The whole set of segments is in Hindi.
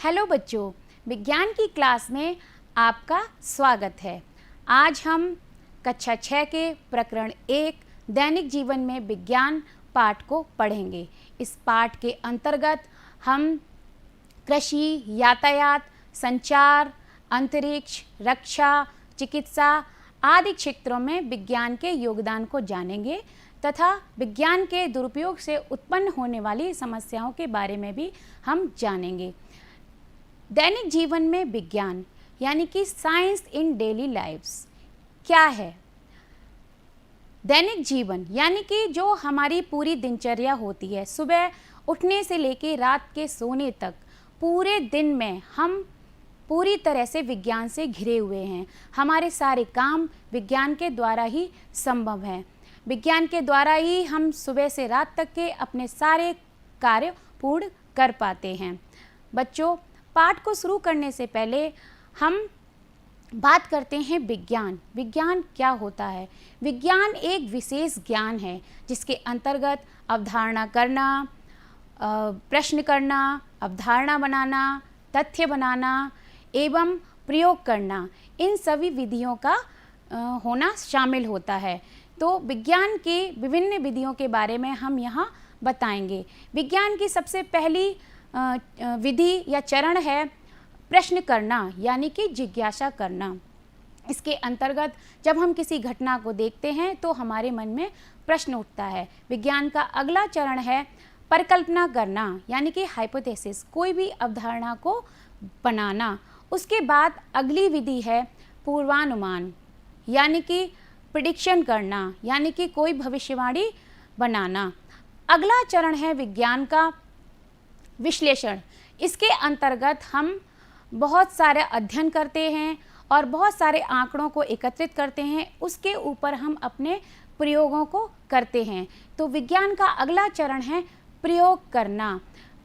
हेलो बच्चों, विज्ञान की क्लास में आपका स्वागत है। आज हम कक्षा 6 के प्रकरण 1 दैनिक जीवन में विज्ञान पाठ को पढ़ेंगे। इस पाठ के अंतर्गत हम कृषि, यातायात, संचार, अंतरिक्ष, रक्षा, चिकित्सा आदि क्षेत्रों में विज्ञान के योगदान को जानेंगे तथा विज्ञान के दुरुपयोग से उत्पन्न होने वाली समस्याओं के बारे में भी हम जानेंगे। दैनिक जीवन में विज्ञान यानी कि साइंस इन डेली लाइव्स क्या है? दैनिक जीवन यानी कि जो हमारी पूरी दिनचर्या होती है, सुबह उठने से लेकर रात के सोने तक पूरे दिन में हम पूरी तरह से विज्ञान से घिरे हुए हैं। हमारे सारे काम विज्ञान के द्वारा ही संभव हैं। विज्ञान के द्वारा ही हम सुबह से रात तक के अपने सारे कार्य पूर्ण कर पाते हैं। बच्चों, पाठ को शुरू करने से पहले हम बात करते हैं विज्ञान। विज्ञान क्या होता है? विज्ञान एक विशेष ज्ञान है जिसके अंतर्गत अवधारणा करना, प्रश्न करना, अवधारणा बनाना, तथ्य बनाना एवं प्रयोग करना, इन सभी विधियों का होना शामिल होता है। तो विज्ञान की विभिन्न विधियों के बारे में हम यहाँ बताएंगे। विज्ञान की सबसे पहली विधि या चरण है प्रश्न करना यानी कि जिज्ञासा करना। इसके अंतर्गत जब हम किसी घटना को देखते हैं तो हमारे मन में प्रश्न उठता है। विज्ञान का अगला चरण है परिकल्पना करना यानी कि हाइपोथेसिस, कोई भी अवधारणा को बनाना। उसके बाद अगली विधि है पूर्वानुमान यानी कि प्रिडिक्शन करना यानी कि कोई भविष्यवाणी बनाना। अगला चरण है विज्ञान का विश्लेषण। इसके अंतर्गत हम बहुत सारे अध्ययन करते हैं और बहुत सारे आंकड़ों को एकत्रित करते हैं, उसके ऊपर हम अपने प्रयोगों को करते हैं। तो विज्ञान का अगला चरण है प्रयोग करना।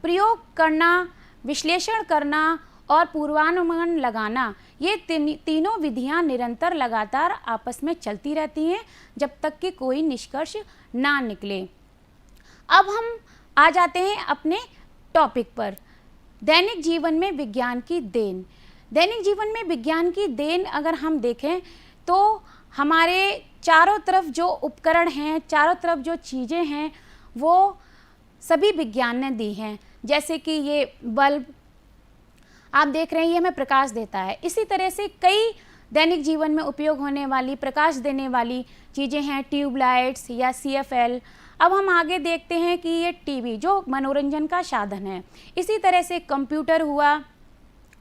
प्रयोग करना, विश्लेषण करना और पूर्वानुमान लगाना, ये तीनों विधियां निरंतर लगातार आपस में चलती रहती हैं जब तक कि कोई निष्कर्ष ना निकले। अब हम आ जाते हैं अपने टॉपिक पर, दैनिक जीवन में विज्ञान की देन। दैनिक जीवन में विज्ञान की देन अगर हम देखें तो हमारे चारों तरफ जो उपकरण हैं, चारों तरफ जो चीज़ें हैं, वो सभी विज्ञान ने दी हैं। जैसे कि ये बल्ब आप देख रहे हैं, ये हमें प्रकाश देता है। इसी तरह से कई दैनिक जीवन में उपयोग होने वाली प्रकाश देने वाली चीज़ें हैं, ट्यूबलाइट्स या CFL। अब हम आगे देखते हैं कि ये टीवी जो मनोरंजन का साधन है, इसी तरह से कंप्यूटर हुआ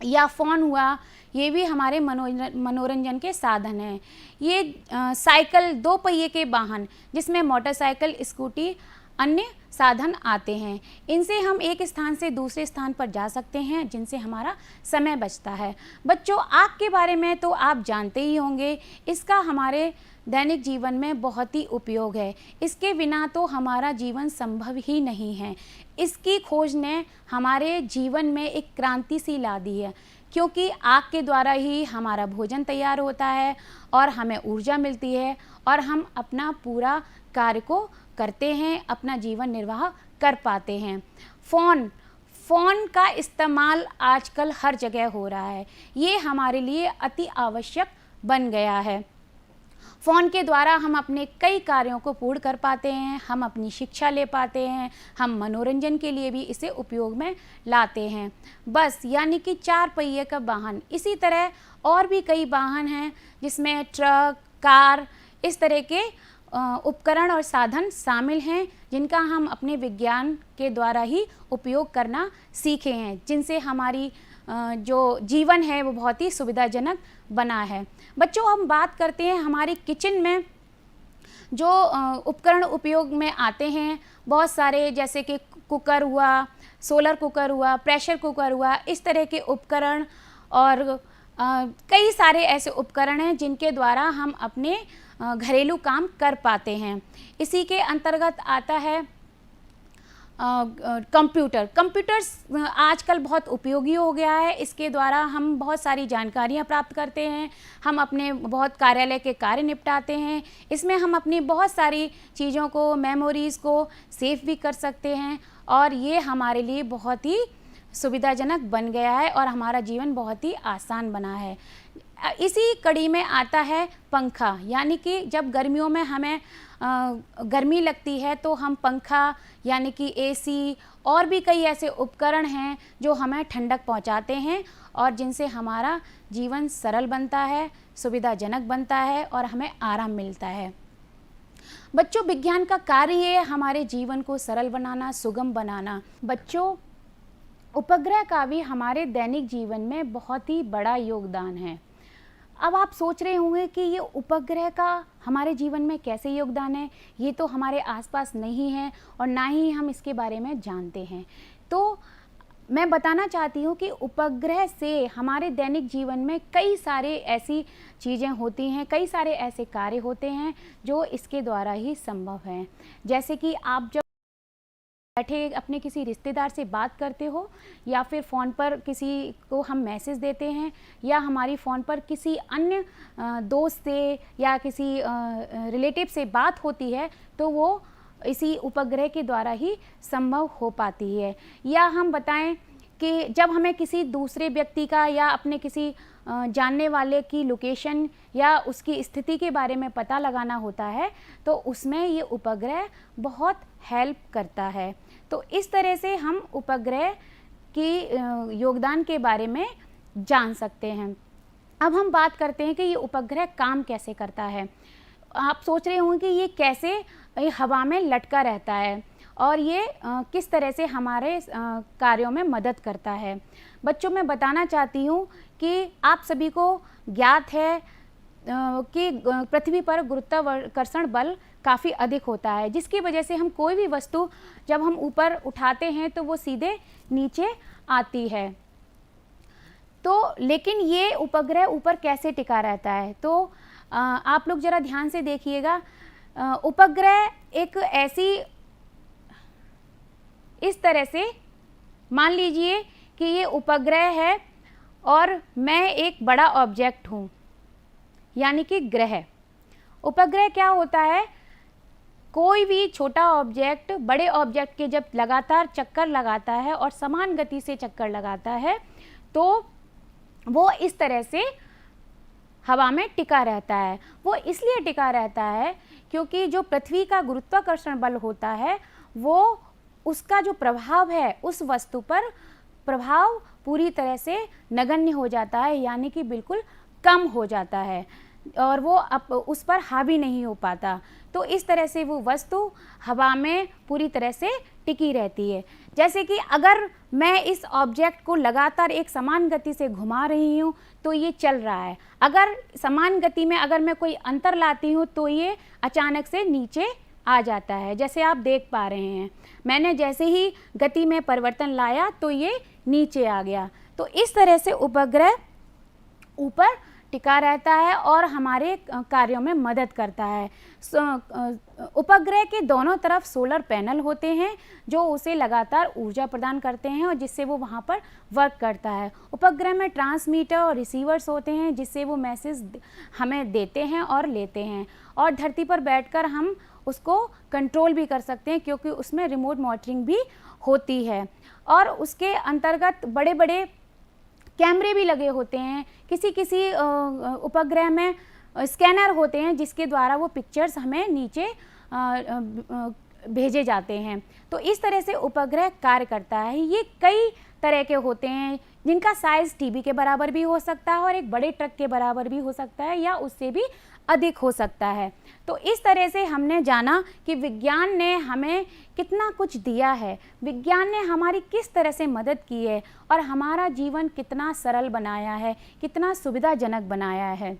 या फ़ोन हुआ, ये भी हमारे मनोरंजन के साधन हैं। ये साइकिल, दो पहिए के वाहन जिसमें मोटरसाइकिल, स्कूटी, अन्य साधन आते हैं, इनसे हम एक स्थान से दूसरे स्थान पर जा सकते हैं, जिनसे हमारा समय बचता है। बच्चों, आग के बारे में तो आप जानते ही होंगे, इसका हमारे दैनिक जीवन में बहुत ही उपयोग है। इसके बिना तो हमारा जीवन संभव ही नहीं है। इसकी खोज ने हमारे जीवन में एक क्रांति सी ला दी है, क्योंकि आग के द्वारा ही हमारा भोजन तैयार होता है और हमें ऊर्जा मिलती है और हम अपना पूरा कार्य को करते हैं, अपना जीवन निर्वाह कर पाते हैं। फ़ोन का इस्तेमाल आजकल हर जगह हो रहा है। ये हमारे लिए अति आवश्यक बन गया है। फ़ोन के द्वारा हम अपने कई कार्यों को पूर्ण कर पाते हैं, हम अपनी शिक्षा ले पाते हैं, हम मनोरंजन के लिए भी इसे उपयोग में लाते हैं। बस यानी कि 4 पहिए का वाहन, इसी तरह और भी कई वाहन हैं जिसमें ट्रक, कार, इस तरह के उपकरण और साधन शामिल हैं, जिनका हम अपने विज्ञान के द्वारा ही उपयोग करना सीखे हैं, जिनसे हमारी जो जीवन है वो बहुत ही सुविधाजनक बना है। बच्चों, हम बात करते हैं हमारी किचन में जो उपकरण उपयोग में आते हैं, बहुत सारे, जैसे कि कुकर हुआ, सोलर कुकर हुआ, प्रेशर कुकर हुआ, इस तरह के उपकरण और कई सारे ऐसे उपकरण हैं जिनके द्वारा हम अपने घरेलू काम कर पाते हैं। इसी के अंतर्गत आता है कंप्यूटर्स आजकल बहुत उपयोगी हो गया है। इसके द्वारा हम बहुत सारी जानकारियाँ प्राप्त करते हैं, हम अपने बहुत कार्यालय के कार्य निपटाते हैं। इसमें हम अपनी बहुत सारी चीज़ों को, मेमोरीज़ को सेव भी कर सकते हैं और ये हमारे लिए बहुत ही सुविधाजनक बन गया है और हमारा जीवन बहुत ही आसान बना है। इसी कड़ी में आता है पंखा, यानी कि जब गर्मियों में हमें गर्मी लगती है तो हम पंखा यानी कि एसी और भी कई ऐसे उपकरण हैं जो हमें ठंडक पहुंचाते हैं और जिनसे हमारा जीवन सरल बनता है, सुविधाजनक बनता है और हमें आराम मिलता है। बच्चों, विज्ञान का कार्य है हमारे जीवन को सरल बनाना, सुगम बनाना। बच्चों, उपग्रह का भी हमारे दैनिक जीवन में बहुत ही बड़ा योगदान है। अब आप सोच रहे होंगे कि ये उपग्रह का हमारे जीवन में कैसे योगदान है, ये तो हमारे आसपास नहीं है और ना ही हम इसके बारे में जानते हैं। तो मैं बताना चाहती हूँ कि उपग्रह से हमारे दैनिक जीवन में कई सारे ऐसी चीज़ें होती हैं, कई सारे ऐसे कार्य होते हैं जो इसके द्वारा ही संभव हैं। जैसे कि आप जब बैठे अपने किसी रिश्तेदार से बात करते हो या फिर फ़ोन पर किसी को हम मैसेज देते हैं या हमारी फ़ोन पर किसी अन्य दोस्त से या किसी रिलेटिव से बात होती है तो वो इसी उपग्रह के द्वारा ही संभव हो पाती है। या हम बताएं कि जब हमें किसी दूसरे व्यक्ति का या अपने किसी जानने वाले की लोकेशन या उसकी स्थिति के बारे में पता लगाना होता है तो उसमें ये उपग्रह बहुत हेल्प करता है। तो इस तरह से हम उपग्रह की योगदान के बारे में जान सकते हैं। अब हम बात करते हैं कि ये उपग्रह काम कैसे करता है। आप सोच रहे होंगे कि ये कैसे हवा में लटका रहता है और ये किस तरह से हमारे कार्यों में मदद करता है। बच्चों, मैं बताना चाहती हूँ कि आप सभी को ज्ञात है कि पृथ्वी पर गुरुत्वाकर्षण बल काफ़ी अधिक होता है, जिसकी वजह से हम कोई भी वस्तु जब हम ऊपर उठाते हैं तो वो सीधे नीचे आती है। तो लेकिन ये उपग्रह ऊपर कैसे टिका रहता है, तो आप लोग ज़रा ध्यान से देखिएगा। उपग्रह एक ऐसी, इस तरह से मान लीजिए कि ये उपग्रह है और मैं एक बड़ा ऑब्जेक्ट हूँ, यानी कि ग्रह। उपग्रह क्या होता है, कोई भी छोटा ऑब्जेक्ट बड़े ऑब्जेक्ट के जब लगातार चक्कर लगाता है और समान गति से चक्कर लगाता है तो वो इस तरह से हवा में टिका रहता है। वो इसलिए टिका रहता है क्योंकि जो पृथ्वी का गुरुत्वाकर्षण बल होता है वो उसका जो प्रभाव है उस वस्तु पर प्रभाव पूरी तरह से नगण्य हो जाता है, यानी कि बिल्कुल कम हो जाता है और वो अब उस पर हावी नहीं हो पाता। तो इस तरह से वो वस्तु हवा में पूरी तरह से टिकी रहती है। जैसे कि अगर मैं इस ऑब्जेक्ट को लगातार एक समान गति से घुमा रही हूँ तो ये चल रहा है, अगर समान गति में अगर मैं कोई अंतर लाती हूँ तो ये अचानक से नीचे आ जाता है। जैसे आप देख पा रहे हैं, मैंने जैसे ही गति में परिवर्तन लाया तो ये नीचे आ गया। तो इस तरह से उपग्रह ऊपर टिका रहता है और हमारे कार्यों में मदद करता है। उपग्रह के दोनों तरफ सोलर पैनल होते हैं जो उसे लगातार ऊर्जा प्रदान करते हैं और जिससे वो वहाँ पर वर्क करता है। उपग्रह में ट्रांसमीटर और रिसीवर्स होते हैं जिससे वो मैसेज हमें देते हैं और लेते हैं, और धरती पर बैठकर हम उसको कंट्रोल भी कर सकते हैं क्योंकि उसमें रिमोट मॉनिटरिंग भी होती है। और उसके अंतर्गत बड़े बड़े कैमरे भी लगे होते हैं। किसी किसी उपग्रह में स्कैनर होते हैं जिसके द्वारा वो पिक्चर्स हमें नीचे भेजे जाते हैं। तो इस तरह से उपग्रह कार्य करता है। ये कई तरह के होते हैं जिनका साइज़ टीवी के बराबर भी हो सकता है और एक बड़े ट्रक के बराबर भी हो सकता है या उससे भी अधिक हो सकता है। तो इस तरह से हमने जाना कि विज्ञान ने हमें कितना कुछ दिया है, विज्ञान ने हमारी किस तरह से मदद की है और हमारा जीवन कितना सरल बनाया है, कितना सुविधाजनक बनाया है।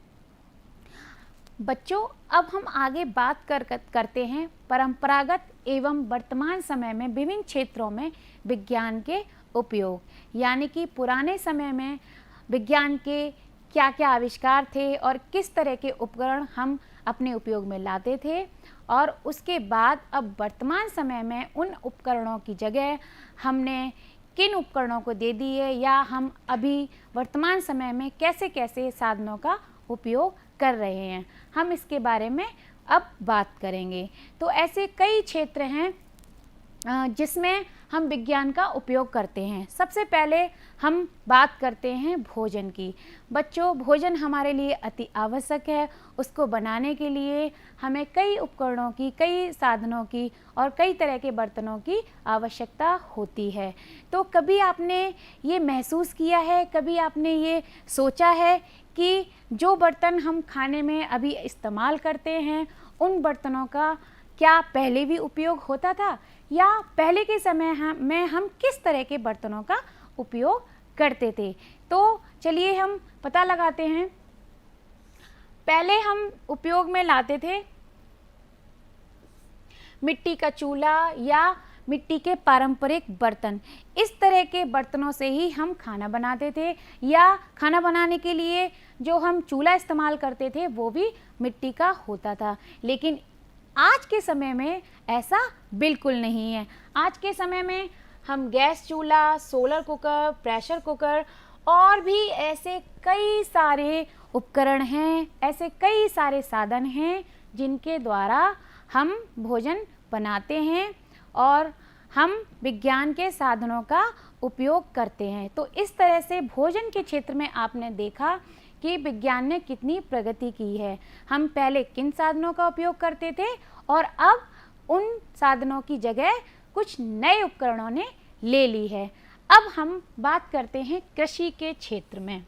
बच्चों, अब हम आगे बात करते हैं परंपरागत एवं वर्तमान समय में विभिन्न क्षेत्रों में विज्ञान के उपयोग, यानी कि पुराने समय में विज्ञान के क्या क्या आविष्कार थे और किस तरह के उपकरण हम अपने उपयोग में लाते थे, और उसके बाद अब वर्तमान समय में उन उपकरणों की जगह हमने किन उपकरणों को दे दी है या हम अभी वर्तमान समय में कैसे कैसे साधनों का उपयोग कर रहे हैं, हम इसके बारे में अब बात करेंगे। तो ऐसे कई क्षेत्र हैं जिसमें हम विज्ञान का उपयोग करते हैं। सबसे पहले हम बात करते हैं भोजन की। बच्चों, भोजन हमारे लिए अति आवश्यक है। उसको बनाने के लिए हमें कई उपकरणों की, कई साधनों की और कई तरह के बर्तनों की आवश्यकता होती है। तो कभी आपने ये महसूस किया है, कभी आपने ये सोचा है कि जो बर्तन हम खाने में अभी इस्तेमाल करते हैं, उन बर्तनों का क्या पहले भी उपयोग होता था, या पहले के समय में हम किस तरह के बर्तनों का उपयोग करते थे? तो चलिए हम पता लगाते हैं। पहले हम उपयोग में लाते थे मिट्टी का चूल्हा या मिट्टी के पारंपरिक बर्तन। इस तरह के बर्तनों से ही हम खाना बनाते थे, या खाना बनाने के लिए जो हम चूल्हा इस्तेमाल करते थे वो भी मिट्टी का होता था। लेकिन आज के समय में ऐसा बिल्कुल नहीं है। आज के समय में हम गैस चूल्हा, सोलर कुकर, प्रेशर कुकर और भी ऐसे कई सारे उपकरण हैं, ऐसे कई सारे साधन हैं जिनके द्वारा हम भोजन बनाते हैं और हम विज्ञान के साधनों का उपयोग करते हैं। तो इस तरह से भोजन के क्षेत्र में आपने देखा कि विज्ञान ने कितनी प्रगति की है। हम पहले किन साधनों का उपयोग करते थे और अब उन साधनों की जगह कुछ नए उपकरणों ने ले ली है। अब हम बात करते हैं कृषि के क्षेत्र में।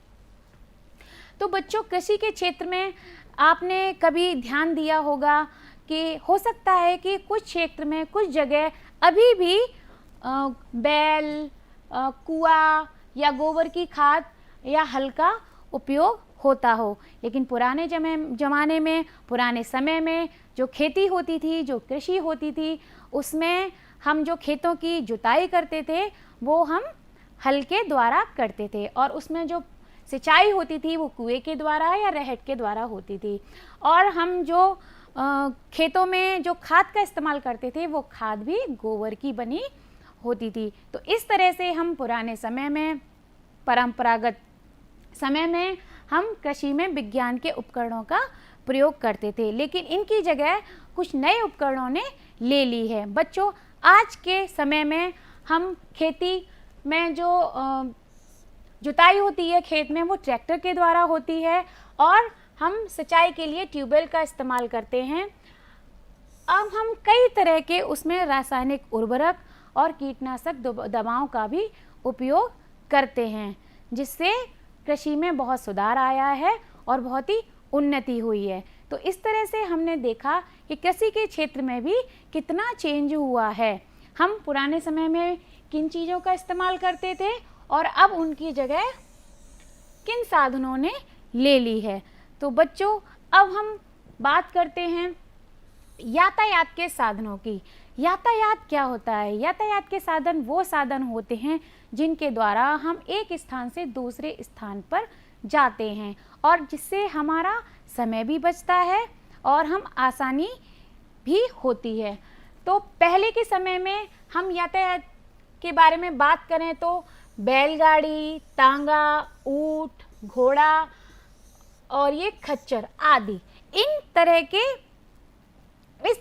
तो बच्चों, कृषि के क्षेत्र में आपने कभी ध्यान दिया होगा कि हो सकता है कि कुछ क्षेत्र में, कुछ जगह अभी भी बैल, कुआं या गोबर की खाद या हल का उपयोग होता हो। लेकिन पुराने ज़माने में, पुराने समय में जो खेती होती थी, जो कृषि होती थी, उसमें हम जो खेतों की जुताई करते थे वो हम हल के द्वारा करते थे, और उसमें जो सिंचाई होती थी वो कुएं के द्वारा या रहट के द्वारा होती थी। और हम जो खेतों में जो खाद का इस्तेमाल करते थे वो खाद भी गोबर की बनी होती थी। तो इस तरह से हम पुराने समय में, परंपरागत समय में, हम कृषि में विज्ञान के उपकरणों का प्रयोग करते थे। लेकिन इनकी जगह कुछ नए उपकरणों ने ले ली है। बच्चों, आज के समय में हम खेती में जो जुताई होती है खेत में, वो ट्रैक्टर के द्वारा होती है, और हम सिंचाई के लिए ट्यूबवेल का इस्तेमाल करते हैं। अब हम कई तरह के उसमें रासायनिक उर्वरक और कीटनाशक दवाओं का भी उपयोग करते हैं, जिससे कृषि में बहुत सुधार आया है और बहुत ही उन्नति हुई है। तो इस तरह से हमने देखा कि कृषि के क्षेत्र में भी कितना चेंज हुआ है। हम पुराने समय में किन चीज़ों का इस्तेमाल करते थे और अब उनकी जगह किन साधनों ने ले ली है। तो बच्चों, अब हम बात करते हैं यातायात के साधनों की। यातायात क्या होता है? यातायात के साधन वो साधन होते हैं जिनके द्वारा हम एक स्थान से दूसरे स्थान पर जाते हैं, और जिससे हमारा समय भी बचता है और हम आसानी भी होती है। तो पहले के समय में हम यातायात के बारे में बात करें तो बैलगाड़ी, तांगा, ऊंट, घोड़ा और ये खच्चर आदि, इस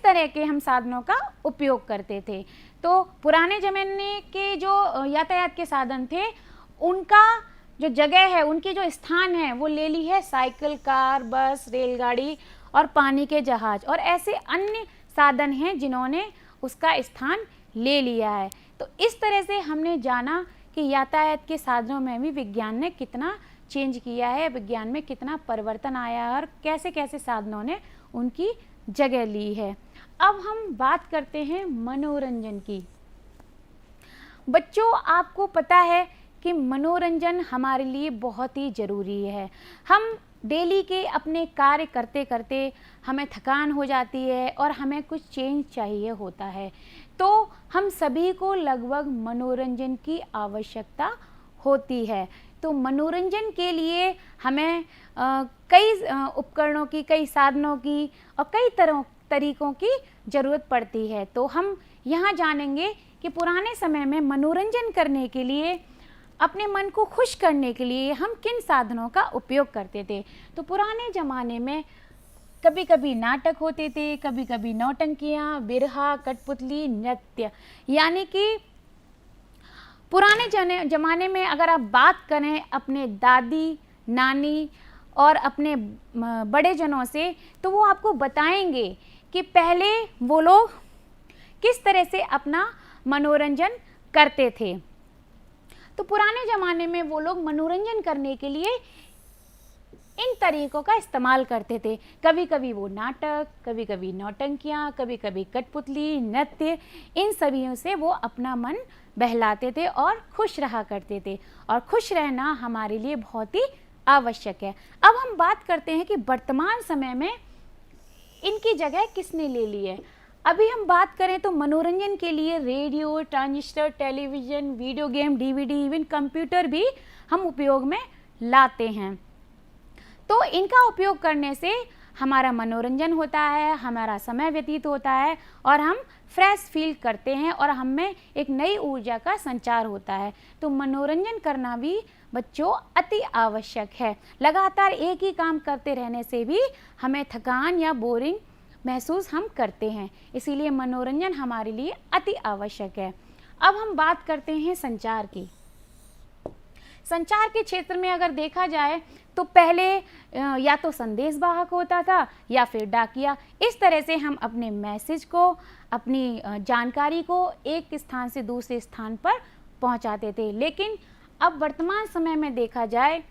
तरह के हम साधनों का उपयोग करते थे। तो पुराने ज़माने के जो यातायात के साधन थे, उनका जो जगह है, उनकी जो स्थान है, वो ले ली है साइकिल, कार, बस, रेलगाड़ी और पानी के जहाज, और ऐसे अन्य साधन हैं जिन्होंने उसका स्थान ले लिया है। तो इस तरह से हमने जाना कि यातायात के साधनों में भी विज्ञान ने कितना चेंज किया है, विज्ञान में कितना परिवर्तन आया है और कैसे कैसे साधनों ने उनकी जगह ली है। अब हम बात करते हैं मनोरंजन की। बच्चों, आपको पता है कि मनोरंजन हमारे लिए बहुत ही ज़रूरी है। हम डेली के अपने कार्य करते करते हमें थकान हो जाती है और हमें कुछ चेंज चाहिए होता है। तो हम सभी को लगभग मनोरंजन की आवश्यकता होती है। तो मनोरंजन के लिए हमें कई उपकरणों की, कई साधनों की और कई तरीकों की ज़रूरत पड़ती है। तो हम यहाँ जानेंगे कि पुराने समय में मनोरंजन करने के लिए, अपने मन को खुश करने के लिए हम किन साधनों का उपयोग करते थे। तो पुराने ज़माने में कभी कभी नाटक होते थे, कभी कभी नौटंकियाँ, बिरहा, कठपुतली, नृत्य। यानी कि पुराने ज़माने में अगर आप बात करें अपने दादी नानी और अपने बड़े जनों से, तो वो आपको बताएंगे कि पहले वो लोग किस तरह से अपना मनोरंजन करते थे। तो पुराने ज़माने में वो लोग मनोरंजन करने के लिए इन तरीक़ों का इस्तेमाल करते थे। कभी कभी वो नाटक, कभी कभी नौटंकियाँ, कभी कभी कठपुतली, नृत्य, इन सभी से वो अपना मन बहलाते थे और खुश रहा करते थे। और खुश रहना हमारे लिए बहुत ही आवश्यक है। अब हम बात करते हैं कि वर्तमान समय में इनकी जगह किसने ले ली है। अभी हम बात करें तो मनोरंजन के लिए radio, transistor, television, video game, DVD, even computer भी हम उपयोग में लाते हैं। तो इनका उपयोग करने से हमारा मनोरंजन होता है, हमारा समय व्यतीत होता है और हम फ्रेश फील करते हैं और हम में एक नई ऊर्जा का संचार होता है। तो मनोरंजन करना भी बच्चों अति आवश्यक है। लगातार एक ही काम करते रहने से भी हमें थकान या बोरिंग महसूस हम करते हैं, इसीलिए मनोरंजन हमारे लिए अति आवश्यक है। अब हम बात करते हैं संचार की। संचार के क्षेत्र में अगर देखा जाए तो पहले या तो संदेश वाहक होता था या फिर डाकिया। इस तरह से हम अपने मैसेज को, अपनी जानकारी को एक स्थान से दूसरे स्थान पर पहुंचाते थे। लेकिन अब वर्तमान समय में देखा जाए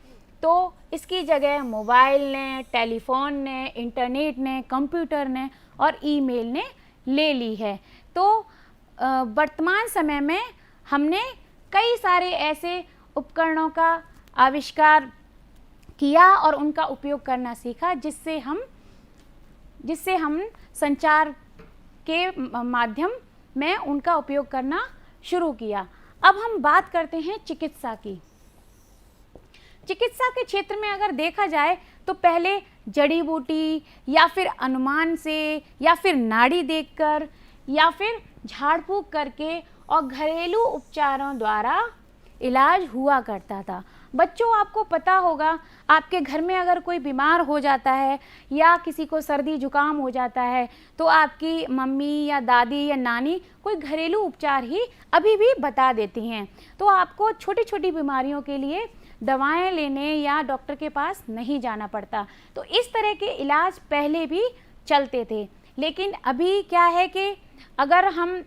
तो इसकी जगह मोबाइल ने, टेलीफोन ने, इंटरनेट ने, कंप्यूटर ने और ईमेल ने ले ली है। तो वर्तमान समय में हमने कई सारे ऐसे उपकरणों का आविष्कार किया और उनका उपयोग करना सीखा, जिससे हम संचार के माध्यम में उनका उपयोग करना शुरू किया। अब हम बात करते हैं चिकित्सा की। चिकित्सा के क्षेत्र में अगर देखा जाए तो पहले जड़ी बूटी या फिर अनुमान से या फिर नाड़ी देखकर या फिर झाड़ फूँक करके और घरेलू उपचारों द्वारा इलाज हुआ करता था। बच्चों, आपको पता होगा आपके घर में अगर कोई बीमार हो जाता है या किसी को सर्दी जुकाम हो जाता है तो आपकी मम्मी या दादी या नानी कोई घरेलू उपचार ही अभी भी बता देती हैं। तो आपको छोटी छोटी बीमारियों के लिए दवाएं लेने या डॉक्टर के पास नहीं जाना पड़ता। तो इस तरह के इलाज पहले भी चलते थे। लेकिन अभी क्या है कि अगर हम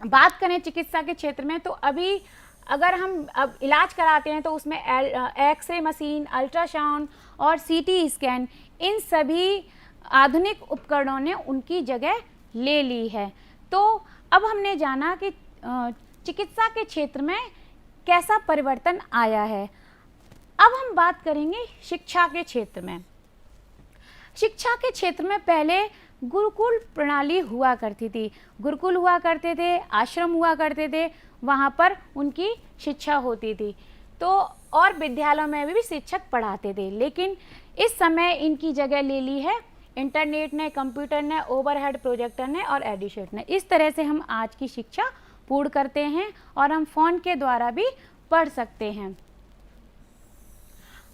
बात करें चिकित्सा के क्षेत्र में तो अभी अगर हम अब इलाज कराते हैं तो उसमें एक्सरे मशीन, अल्ट्रासाउंड और सीटी स्कैन, इन सभी आधुनिक उपकरणों ने उनकी जगह ले ली है। तो अब हमने जाना कि चिकित्सा के क्षेत्र में कैसा परिवर्तन आया है। अब हम बात करेंगे शिक्षा के क्षेत्र में। शिक्षा के क्षेत्र में पहले गुरुकुल प्रणाली हुआ करती थी। गुरुकुल हुआ करते थे, आश्रम हुआ करते थे, वहाँ पर उनकी शिक्षा होती थी। तो और विद्यालयों में भी शिक्षक पढ़ाते थे। लेकिन इस समय इनकी जगह ले ली है इंटरनेट ने, कंप्यूटर ने, ओवरहेड प्रोजेक्टर ने और एडिशेट ने। इस तरह से हम आज की शिक्षा पूर्ण करते हैं और हम फ़ोन के द्वारा भी पढ़ सकते हैं।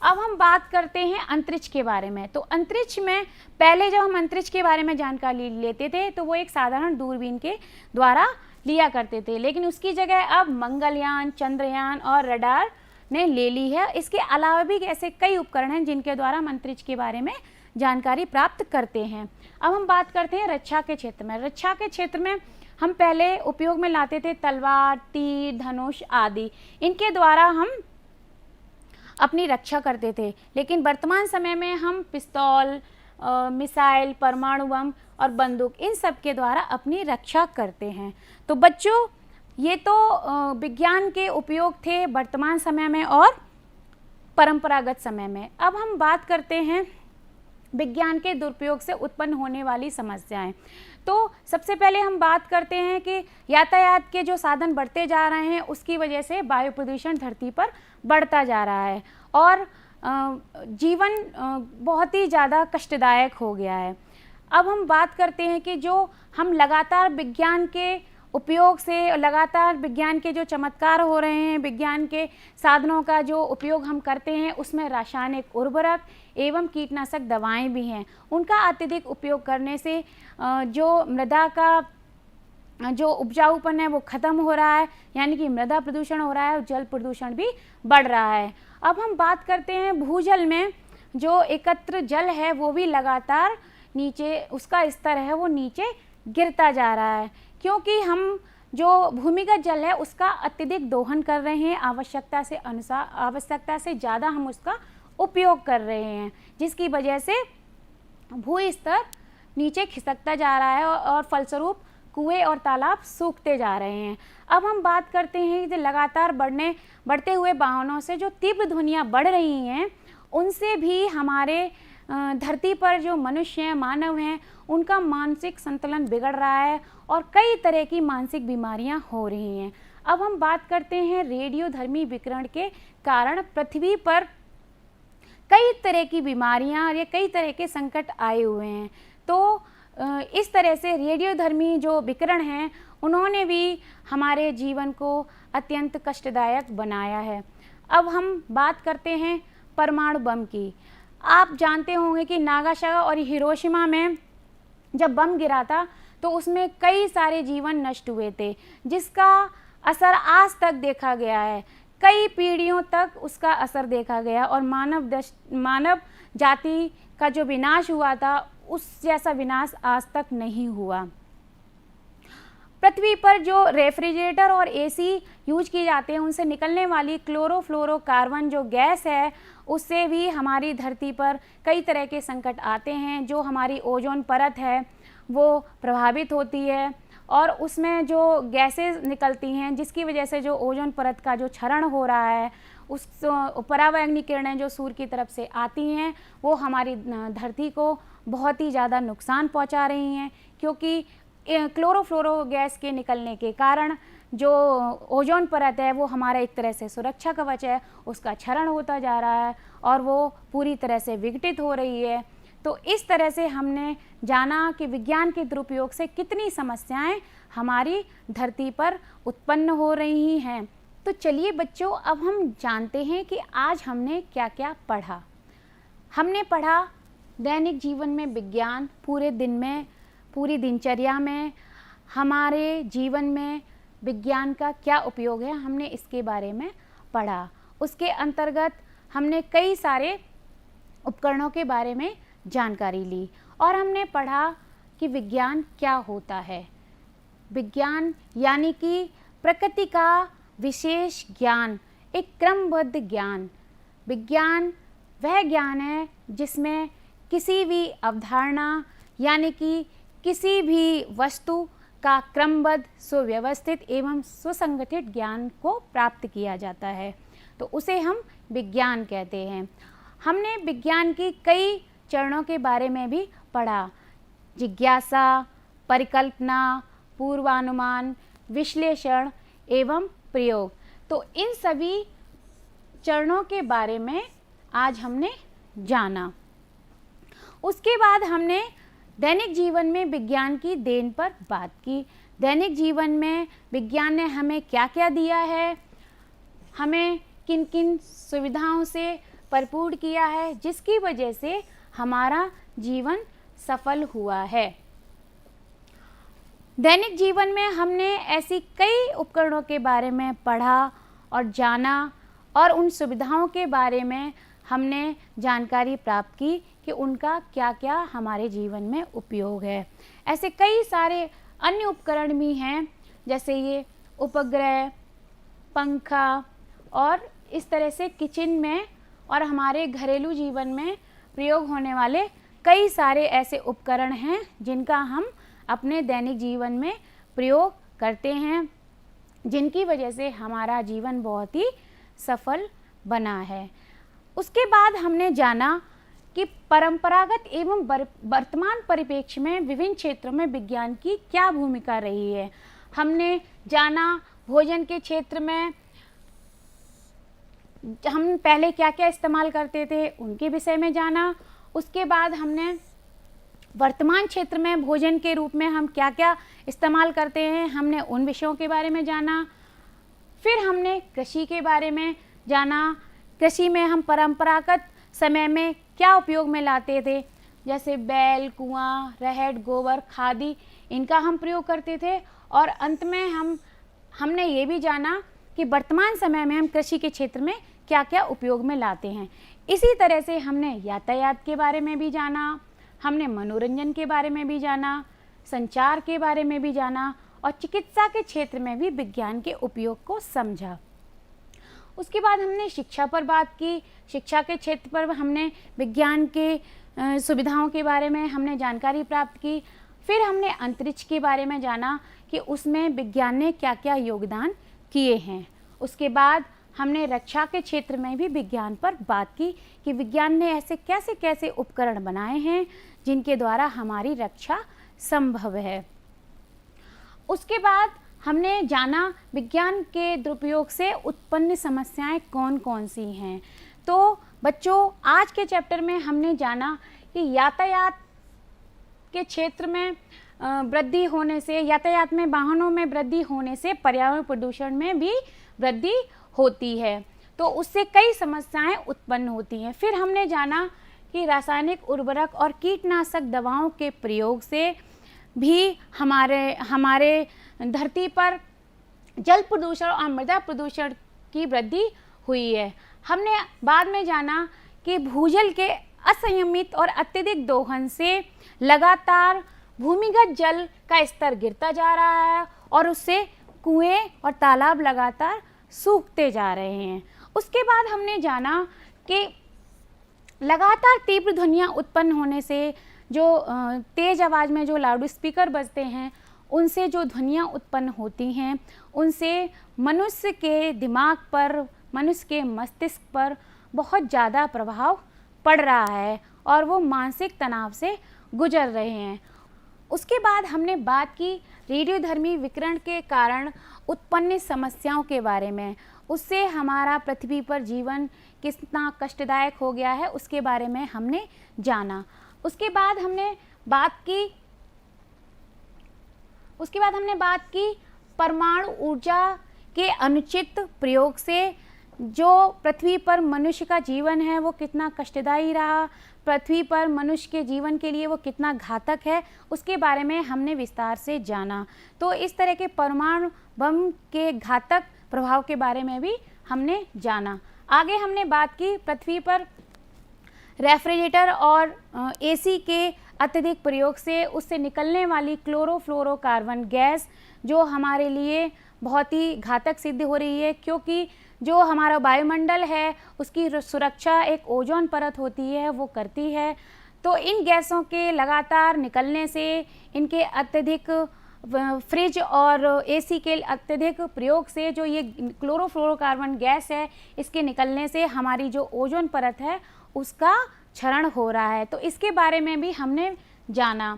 अब हम बात करते हैं अंतरिक्ष के बारे में। तो अंतरिक्ष में पहले जब हम अंतरिक्ष के बारे में जानकारी लेते थे तो वो एक साधारण दूरबीन के द्वारा लिया करते थे, लेकिन उसकी जगह अब मंगलयान, चंद्रयान और रडार ने ले ली है। इसके अलावा भी ऐसे कई उपकरण हैं जिनके द्वारा हम अंतरिक्ष के बारे में जानकारी प्राप्त करते हैं। अब हम बात करते हैं रक्षा के क्षेत्र में। रक्षा के क्षेत्र में हम पहले उपयोग में लाते थे तलवार, तीर, धनुष आदि। इनके द्वारा हम अपनी रक्षा करते थे। लेकिन वर्तमान समय में हम पिस्तौल, मिसाइल, परमाणु बम और बंदूक, इन सब के द्वारा अपनी रक्षा करते हैं। तो बच्चों, ये तो विज्ञान के उपयोग थे वर्तमान समय में और परंपरागत समय में। अब हम बात करते हैं विज्ञान के दुरुपयोग से उत्पन्न होने वाली समस्याएं। तो सबसे पहले हम बात करते हैं कि यातायात के जो साधन बढ़ते जा रहे हैं उसकी वजह से वायु प्रदूषण धरती पर बढ़ता जा रहा है और जीवन बहुत ही ज़्यादा कष्टदायक हो गया है। अब हम बात करते हैं कि जो हम लगातार विज्ञान के उपयोग से लगातार विज्ञान के जो चमत्कार हो रहे हैं, विज्ञान के साधनों का जो उपयोग हम करते हैं, उसमें रासायनिक उर्वरक एवं कीटनाशक दवाएं भी हैं। उनका अत्यधिक उपयोग करने से जो मृदा का जो उपजाऊपन है वो ख़त्म हो रहा है, यानी कि मृदा प्रदूषण हो रहा है और जल प्रदूषण भी बढ़ रहा है। अब हम बात करते हैं भूजल में जो एकत्र जल है वो भी लगातार नीचे, उसका स्तर है वो नीचे गिरता जा रहा है, क्योंकि हम जो भूमिगत जल है उसका अत्यधिक दोहन कर रहे हैं, आवश्यकता से अनुसार, आवश्यकता से ज़्यादा हम उसका उपयोग कर रहे हैं, जिसकी वजह से भू स्तर नीचे खिसकता जा रहा है और फलस्वरूप कुएं और तालाब सूखते जा रहे हैं। अब हम बात करते हैं कि लगातार बढ़ते हुए वाहनों से जो तीव्र ध्वनियाँ बढ़ रही हैं, उनसे भी हमारे धरती पर जो मनुष्य हैं, मानव हैं, उनका मानसिक संतुलन बिगड़ रहा है और कई तरह की मानसिक बीमारियां हो रही हैं। अब हम बात करते हैं रेडियोधर्मी विकिरण के कारण पृथ्वी पर कई तरह की बीमारियां या कई तरह के संकट आए हुए हैं। तो इस तरह से रेडियोधर्मी जो विकिरण हैं, उन्होंने भी हमारे जीवन को अत्यंत कष्टदायक बनाया है। अब हम बात करते हैं परमाणु बम की। आप जानते होंगे कि नागासाकी और हिरोशिमा में जब बम गिरा था तो उसमें कई सारे जीवन नष्ट हुए थे, जिसका असर आज तक देखा गया है। कई पीढ़ियों तक उसका असर देखा गया और मानव जाति का जो विनाश हुआ था, उस जैसा विनाश आज तक नहीं हुआ। पृथ्वी पर जो रेफ्रिजरेटर और एसी यूज किए जाते हैं, उनसे निकलने वाली क्लोरोफ्लोरोकार्बन जो गैस है, उससे भी हमारी धरती पर कई तरह के संकट आते हैं। जो हमारी ओजोन परत है वो प्रभावित होती है और उसमें जो गैसेस निकलती हैं, जिसकी वजह से जो ओजोन परत का जो क्षरण हो रहा है, उस परावैंगनी किरणें जो सूर्य की तरफ से आती हैं, वो हमारी धरती को बहुत ही ज़्यादा नुकसान पहुंचा रही हैं, क्योंकि क्लोरोफ्लोरो गैस के निकलने के कारण जो ओजोन परत है वो हमारा एक तरह से सुरक्षा कवच है, उसका क्षरण होता जा रहा है और वो पूरी तरह से विघटित हो रही है। तो इस तरह से हमने जाना कि विज्ञान के दुरुपयोग से कितनी समस्याएं हमारी धरती पर उत्पन्न हो रही हैं। तो चलिए बच्चों, अब हम जानते हैं कि आज हमने क्या क्या पढ़ा। हमने पढ़ा दैनिक जीवन में विज्ञान, पूरे दिन में, पूरी दिनचर्या में हमारे जीवन में विज्ञान का क्या उपयोग है, हमने इसके बारे में पढ़ा। उसके अंतर्गत हमने कई सारे उपकरणों के बारे में जानकारी ली और हमने पढ़ा कि विज्ञान क्या होता है। विज्ञान यानी कि प्रकृति का विशेष ज्ञान, एक क्रमबद्ध ज्ञान। विज्ञान वह ज्ञान है जिसमें किसी भी अवधारणा यानी कि किसी भी वस्तु का क्रमबद्ध, सुव्यवस्थित एवं सुसंगठित ज्ञान को प्राप्त किया जाता है, तो उसे हम विज्ञान कहते हैं। हमने विज्ञान की कई चरणों के बारे में भी पढ़ा। जिज्ञासा, परिकल्पना, पूर्वानुमान, विश्लेषण एवं प्रयोग। तो इन सभी चरणों के बारे में आज हमने जाना। उसके बाद हमने दैनिक जीवन में विज्ञान की देन पर बात की। दैनिक जीवन में विज्ञान ने हमें क्या क्या दिया है, हमें किन किन सुविधाओं से भरपूर किया है, जिसकी वजह से हमारा जीवन सफल हुआ है। दैनिक जीवन में हमने ऐसी कई उपकरणों के बारे में पढ़ा और जाना और उन सुविधाओं के बारे में हमने जानकारी प्राप्त की कि उनका क्या क्या हमारे जीवन में उपयोग है। ऐसे कई सारे अन्य उपकरण भी हैं, जैसे ये उपग्रह, पंखा और इस तरह से किचन में और हमारे घरेलू जीवन में प्रयोग होने वाले कई सारे ऐसे उपकरण हैं जिनका हम अपने दैनिक जीवन में प्रयोग करते हैं, जिनकी वजह से हमारा जीवन बहुत ही सफल बना है। उसके बाद हमने जाना कि परंपरागत एवं वर्तमान परिप्रेक्ष्य में विभिन्न क्षेत्रों में विज्ञान की क्या भूमिका रही है। हमने जाना भोजन के क्षेत्र में हम पहले क्या क्या इस्तेमाल करते थे, उनके विषय में जाना। उसके बाद हमने वर्तमान क्षेत्र में भोजन के रूप में हम क्या क्या इस्तेमाल करते हैं, हमने उन विषयों के बारे में जाना। फिर हमने कृषि के बारे में जाना। कृषि में हम परंपरागत समय में क्या उपयोग में लाते थे, जैसे बैल, कुआं, रहड़, गोबर, खादी, इनका हम प्रयोग करते थे। और अंत में हमने ये भी जाना कि वर्तमान समय में हम कृषि के क्षेत्र में क्या क्या उपयोग में लाते हैं। इसी तरह से हमने यातायात के बारे में भी जाना, हमने मनोरंजन के बारे में भी जाना, संचार के बारे में भी जाना और चिकित्सा के क्षेत्र में भी विज्ञान के उपयोग को समझा। उसके बाद हमने शिक्षा पर बात की। शिक्षा के क्षेत्र पर हमने विज्ञान के सुविधाओं के बारे में हमने जानकारी प्राप्त की। फिर हमने अंतरिक्ष के बारे में जाना कि उसमें विज्ञान ने क्या क्या योगदान किए हैं। उसके बाद हमने रक्षा के क्षेत्र में भी विज्ञान पर बात की कि विज्ञान ने ऐसे कैसे कैसे उपकरण बनाए हैं जिनके द्वारा हमारी रक्षा संभव है। उसके बाद हमने जाना विज्ञान के दुरुपयोग से उत्पन्न समस्याएं कौन कौन सी हैं। तो बच्चों, आज के चैप्टर में हमने जाना कि यातायात के क्षेत्र में वृद्धि होने से, यातायात में वाहनों में वृद्धि होने से पर्यावरण प्रदूषण में भी वृद्धि होती है, तो उससे कई समस्याएं उत्पन्न होती हैं। फिर हमने जाना कि रासायनिक उर्वरक और कीटनाशक दवाओं के प्रयोग से भी हमारे धरती पर जल प्रदूषण और मृदा प्रदूषण की वृद्धि हुई है। हमने बाद में जाना कि भूजल के असंयमित और अत्यधिक दोहन से लगातार भूमिगत जल का स्तर गिरता जा रहा है और उससे कुएं और तालाब लगातार सूखते जा रहे हैं। उसके बाद हमने जाना कि लगातार तीव्र ध्वनियाँ उत्पन्न होने से, जो तेज़ आवाज़ में जो लाउड स्पीकर बजते हैं, उनसे जो ध्वनियाँ उत्पन्न होती हैं, उनसे मनुष्य के दिमाग पर, मनुष्य के मस्तिष्क पर बहुत ज़्यादा प्रभाव पड़ रहा है और वो मानसिक तनाव से गुजर रहे हैं। उसके बाद हमने बात की रेडियोधर्मी विकिरण के कारण उत्पन्न समस्याओं के बारे में। उससे हमारा पृथ्वी पर जीवन कितना कष्टदायक हो गया है, उसके बारे में हमने जाना। उसके बाद हमने बात की परमाणु ऊर्जा के अनुचित प्रयोग से जो पृथ्वी पर मनुष्य का जीवन है वो कितना कष्टदायी रहा, पृथ्वी पर मनुष्य के जीवन के लिए वो कितना घातक है, उसके बारे में हमने विस्तार से जाना। तो इस तरह के परमाणु बम के घातक प्रभाव के बारे में भी हमने जाना। आगे हमने बात की पृथ्वी पर रेफ्रिजरेटर और एसी के अत्यधिक प्रयोग से उससे निकलने वाली क्लोरोफ्लोरोकार्बन गैस जो हमारे लिए बहुत ही घातक सिद्ध हो रही है, क्योंकि जो हमारा वायुमंडल है उसकी सुरक्षा एक ओजोन परत होती है वो करती है। तो इन गैसों के लगातार निकलने से, इनके अत्यधिक फ्रिज और एसी के अत्यधिक प्रयोग से जो ये क्लोरोफ्लोरोकार्बन गैस है, इसके निकलने से हमारी जो ओजोन परत है उसका क्षरण हो रहा है। तो इसके बारे में भी हमने जाना।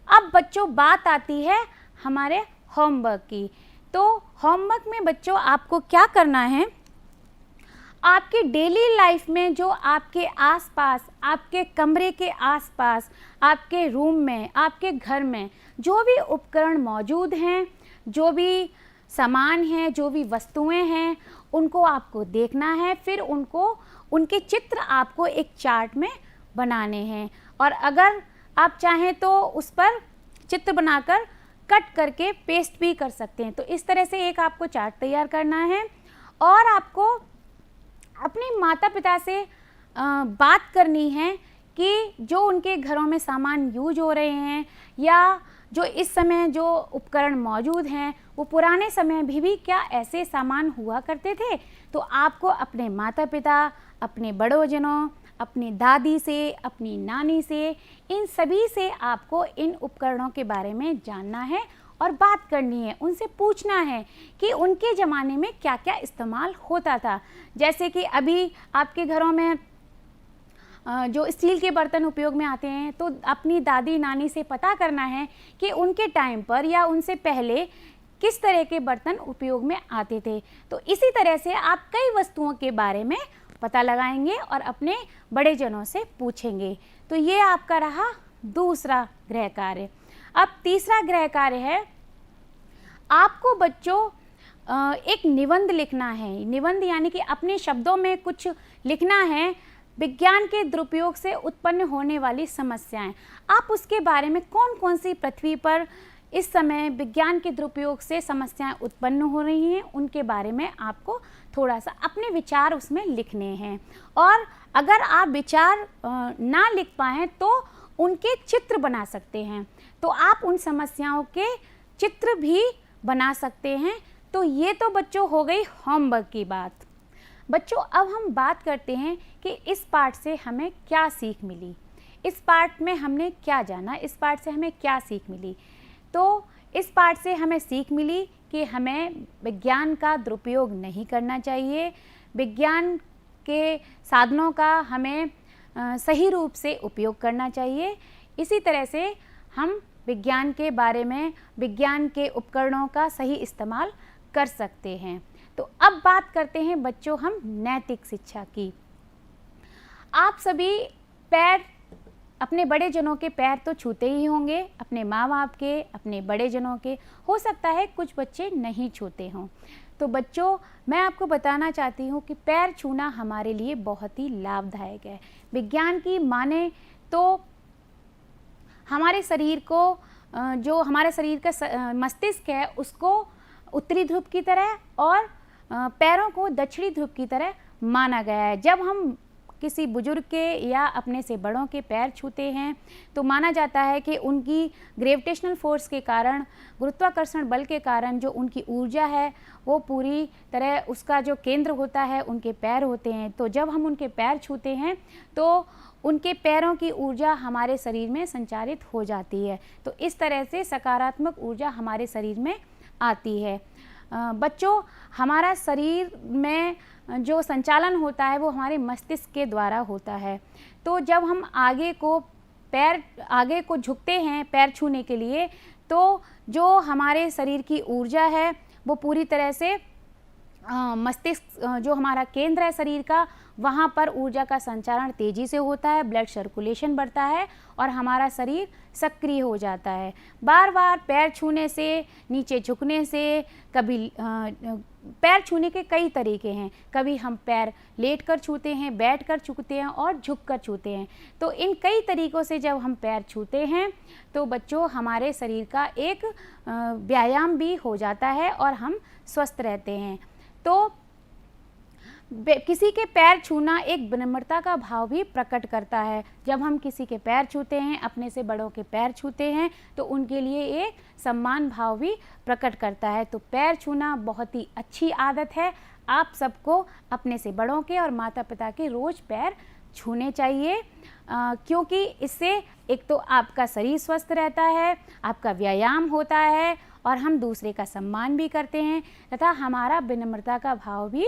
अब बच्चों, बात आती है हमारे होमवर्क की। तो होमवर्क में बच्चों आपको क्या करना है, आपकी डेली लाइफ में जो आपके आसपास, आपके कमरे के आसपास, आपके रूम में, आपके घर में जो भी उपकरण मौजूद हैं, जो भी सामान हैं, जो भी वस्तुएं हैं, उनको आपको देखना है। फिर उनके चित्र आपको एक चार्ट में बनाने हैं और अगर आप चाहें तो उस पर चित्र बनाकर कट करके पेस्ट भी कर सकते हैं। तो इस तरह से एक आपको चार्ट तैयार करना है और आपको अपने माता पिता से बात करनी है कि जो उनके घरों में सामान यूज हो रहे हैं या जो इस समय जो उपकरण मौजूद हैं वो पुराने समय भी क्या ऐसे सामान हुआ करते थे। तो आपको अपने माता पिता, अपने बड़ोजनों, अपनी दादी से, अपनी नानी से, इन सभी से आपको इन उपकरणों के बारे में जानना है और बात करनी है, उनसे पूछना है कि उनके ज़माने में क्या क्या इस्तेमाल होता था। जैसे कि अभी आपके घरों में जो स्टील के बर्तन उपयोग में आते हैं, तो अपनी दादी नानी से पता करना है कि उनके टाइम पर या उनसे पहले किस तरह के बर्तन उपयोग में आते थे। तो इसी तरह से आप कई वस्तुओं के बारे में पता लगाएंगे और अपने बड़े जनों से पूछेंगे। तो ये आपका रहा दूसरा गृह कार्य। अब तीसरा गृह कार्य है, आपको बच्चों एक निबंध लिखना है। निबंध यानी कि अपने शब्दों में कुछ लिखना है, विज्ञान के दुरुपयोग से उत्पन्न होने वाली समस्याएं। आप उसके बारे में कौन कौन सी पृथ्वी पर इस समय विज्ञान के दुरुपयोग से समस्याएं उत्पन्न हो रही हैं, उनके बारे में आपको थोड़ा सा अपने विचार उसमें लिखने हैं। और अगर आप विचार ना लिख पाएँ तो उनके चित्र बना सकते हैं, तो आप उन समस्याओं के चित्र भी बना सकते हैं। तो ये तो बच्चों हो गई होमवर्क की बात। बच्चों अब हम बात करते हैं कि इस पाठ से हमें क्या सीख मिली, इस पाठ में हमने क्या जाना, इस पाठ से हमें क्या सीख मिली। तो इस पाठ से हमें सीख मिली कि हमें विज्ञान का दुरुपयोग नहीं करना चाहिए, विज्ञान के साधनों का हमें सही रूप से उपयोग करना चाहिए। इसी तरह से हम विज्ञान के बारे में, विज्ञान के उपकरणों का सही इस्तेमाल कर सकते हैं। तो अब बात करते हैं बच्चों हम नैतिक शिक्षा की। आप सभी पैर, अपने बड़े जनों के पैर तो छूते ही होंगे, अपने माँ बाप के, अपने बड़े जनों के। हो सकता है कुछ बच्चे नहीं छूते हों। तो बच्चों मैं आपको बताना चाहती हूँ कि पैर छूना हमारे लिए बहुत ही लाभदायक है। विज्ञान की माने तो हमारे शरीर को, जो हमारे शरीर का मस्तिष्क है उसको उत्तरी ध्रुव की तरह और पैरों को दक्षिणी ध्रुव की तरह माना गया है। जब हम किसी बुजुर्ग के या अपने से बड़ों के पैर छूते हैं तो माना जाता है कि उनकी ग्रेविटेशनल फोर्स के कारण, गुरुत्वाकर्षण बल के कारण जो उनकी ऊर्जा है वो पूरी तरह, उसका जो केंद्र होता है उनके पैर होते हैं। तो जब हम उनके पैर छूते हैं तो उनके पैरों की ऊर्जा हमारे शरीर में संचारित हो जाती है। तो इस तरह से सकारात्मक ऊर्जा हमारे शरीर में आती है। बच्चों हमारा शरीर में जो संचालन होता है वो हमारे मस्तिष्क के द्वारा होता है। तो जब हम आगे को झुकते हैं पैर छूने के लिए, तो जो हमारे शरीर की ऊर्जा है वो पूरी तरह से मस्तिष्क, जो हमारा केंद्र है शरीर का, वहाँ पर ऊर्जा का संचारण तेज़ी से होता है, ब्लड सर्कुलेशन बढ़ता है और हमारा शरीर सक्रिय हो जाता है। बार बार पैर छूने से, नीचे झुकने से, कभी पैर छूने के कई तरीके हैं। कभी हम पैर लेट कर छूते हैं, बैठ कर छूते हैं और झुक कर छूते हैं। तो इन कई तरीक़ों से जब हम पैर छूते हैं तो बच्चों हमारे शरीर का एक व्यायाम भी हो जाता है और हम स्वस्थ रहते हैं। तो किसी के पैर छूना एक विनम्रता का भाव भी प्रकट करता है। जब हम किसी के पैर छूते हैं, अपने से बड़ों के पैर छूते हैं, तो उनके लिए एक सम्मान भाव भी प्रकट करता है। तो पैर छूना बहुत ही अच्छी आदत है। आप सबको अपने से बड़ों के और माता पिता के रोज़ पैर छूने चाहिए, क्योंकि इससे एक तो आपका शरीर स्वस्थ रहता है, आपका व्यायाम होता है और हम दूसरे का सम्मान भी करते हैं तथा हमारा विनम्रता का भाव भी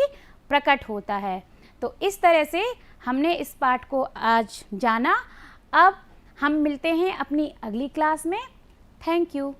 प्रकट होता है। तो इस तरह से हमने इस पाठ को आज जाना। अब हम मिलते हैं अपनी अगली क्लास में। Thank you.